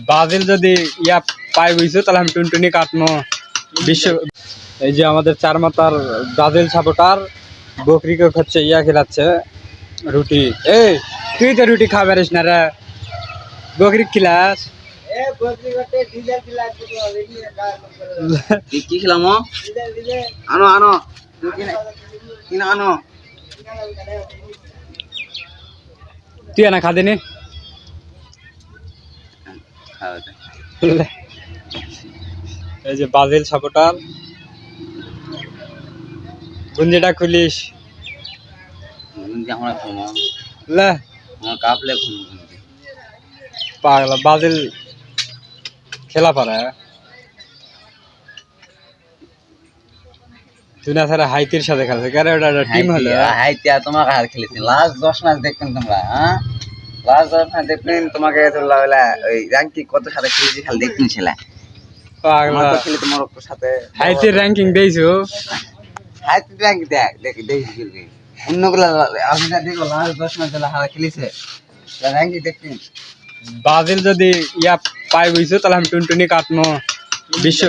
Brazil যদি ইয়া পাই বুঝছো তাহলে আমি টুনটুনি কাটনো বিশ্ব। এই যে আমাদের চার মাতার ব্রাজিল সাপোর্টার বকরিকে হচ্ছে ইয়া খেলাচ্ছে রুটি। এই তুই তো রুটি খাবে পারিস না রে, বকরি খিলাস। কি খেলাম আনো আনো কিনা আনো তুই না খাদিনি এই যে ব্রাজিল সাপোর্টার গুঞ্জিটা খুলিস আমরা লে কাপলে পাগলা ব্রাজিল খেলা পারে তুই না স্যার হাইতির সাথে খেলছে কারে ওটা টিম হলো হাইতিয়া তোমাকে হার খেলেছি লাস্ট 10 ম্যাচ দেখবেন তোমরা হ্যাঁ লাস্ট 10 ম্যাচ দেখবেন তোমাকে ধরলা হলা ওই র্যাঙ্কিং কত সাথে খেলেছি খালি দেখবেন ছেলে পাগলা আমার তো খেলে তোমার সাথে হাইতির র্যাঙ্কিং দেইছো হাইতি র্যাঙ্ক দেখ দেখি খেলবে অন্যগুলা আমি দেখো লাস্ট 10 ম্যাচ হারা খেলেছে র্যাঙ্কিং দেখবেন। ব্রাজিল যদি ইয়া পাই বুঝছো তাহলে আমি টুনটুনি কাটনো বিশ্ব।